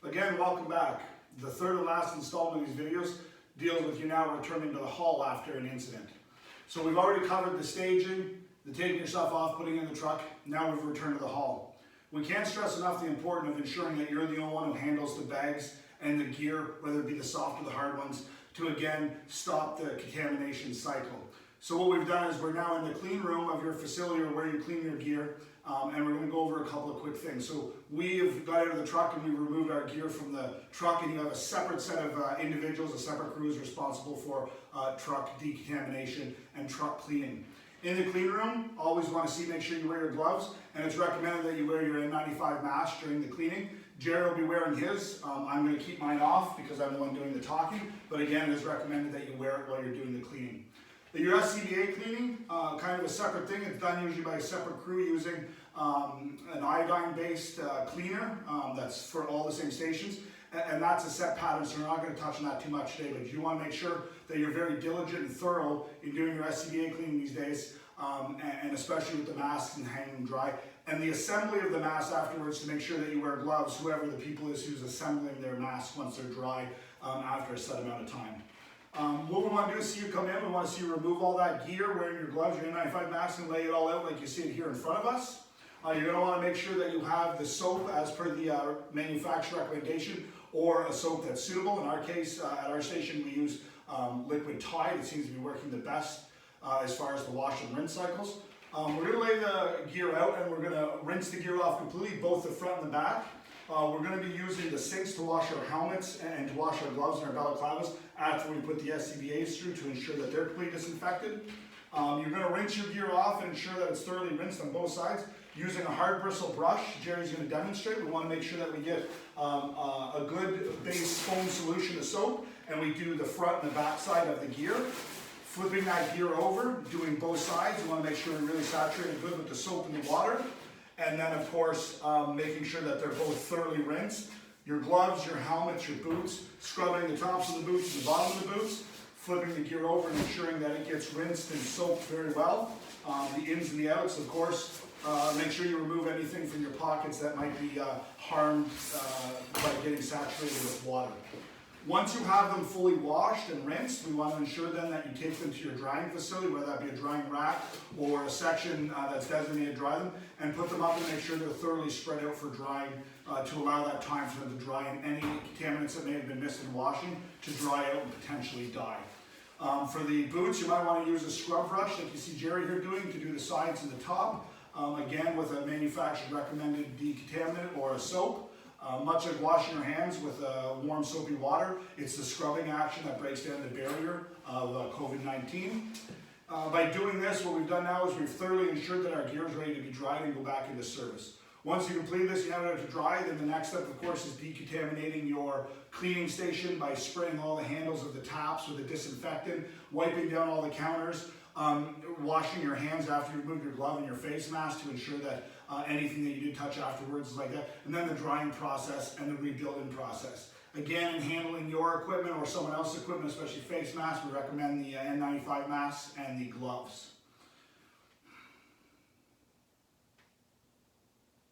Again, welcome back. The third and last installment of these videos deals with you now returning to the hull after an incident. So we've already covered the staging, the taking your stuff off, putting it in the truck. Now we've returned to the hull. We can't stress enough the importance of ensuring that you're the only one who handles the bags and the gear, whether it be the soft or the hard ones, to again stop the contamination cycle. So what we've done is we're now in the clean room of your facility or where you clean your gear, and we're going to go over a couple of quick things. So we've got out of the truck and we removed our gear from the truck, and you have a separate set of individuals, a separate crew is responsible for truck decontamination and truck cleaning. In the clean room, always want to make sure you wear your gloves, and it's recommended that you wear your N95 mask during the cleaning. Jerry will be wearing his. I'm going to keep mine off because I'm the one doing the talking, but again, it is recommended that you wear it while you're doing the cleaning. Your SCBA cleaning, kind of a separate thing. It's done usually by a separate crew using an iodine-based cleaner that's for all the same stations. And that's a set pattern, so we're not going to touch on that too much today, but you want to make sure that you're very diligent and thorough in doing your SCBA cleaning these days, and especially with the masks and hanging them dry. And the assembly of the masks afterwards, to make sure that you wear gloves, whoever the people is who's assembling their masks once they're dry after a set amount of time. What we want to do is see you come in. We want to see you remove all that gear, wearing your gloves, your N95 mask, and lay it all out like you see it here in front of us. You're going to want to make sure that you have the soap as per the manufacturer recommendation, or a soap that's suitable. In our case, at our station, we use liquid Tide. It seems to be working the best as far as the wash and rinse cycles. We're going to lay the gear out and we're going to rinse the gear off completely, both the front and the back. We're going to be using the sinks to wash our helmets and to wash our gloves and our balaclavas after we put the SCBAs through to ensure that they're completely disinfected. You're going to rinse your gear off and ensure that it's thoroughly rinsed on both sides using a hard bristle brush. Jerry's going to demonstrate. We want to make sure that we get a good base foam solution of soap, and we do the front and the back side of the gear. Flipping that gear over, doing both sides. We want to make sure we're really saturated good with the soap and the water. And then, of course, making sure that they're both thoroughly rinsed. Your gloves, your helmets, your boots, scrubbing the tops of the boots and the bottom of the boots, flipping the gear over and ensuring that it gets rinsed and soaked very well. The ins and the outs, of course. Make sure you remove anything from your pockets that might be harmed by getting saturated with water. Once you have them fully washed and rinsed, we want to ensure then that you take them to your drying facility, whether that be a drying rack or a section that's designated to dry them, and put them up and make sure they're thoroughly spread out for drying to allow that time for them to dry and any contaminants that may have been missed in washing to dry out and potentially die. For the boots, you might want to use a scrub brush like you see Jerry here doing to do the sides and the top. Again, with a manufacturer recommended decontaminant or a soap. Much like washing your hands with warm soapy water, it's the scrubbing action that breaks down the barrier of COVID-19. By doing this, what we've done now is we've thoroughly ensured that our gear is ready to be dried and go back into service. Once you complete this, you have it to dry, then the next step, of course, is decontaminating your cleaning station by spraying all the handles of the taps with a disinfectant, wiping down all the counters, washing your hands after you remove your glove and your face mask to ensure that anything that you did touch afterwards is like that, and then the drying process and the rebuilding process. Again, in handling your equipment or someone else's equipment, especially face masks, we recommend the N95 masks and the gloves.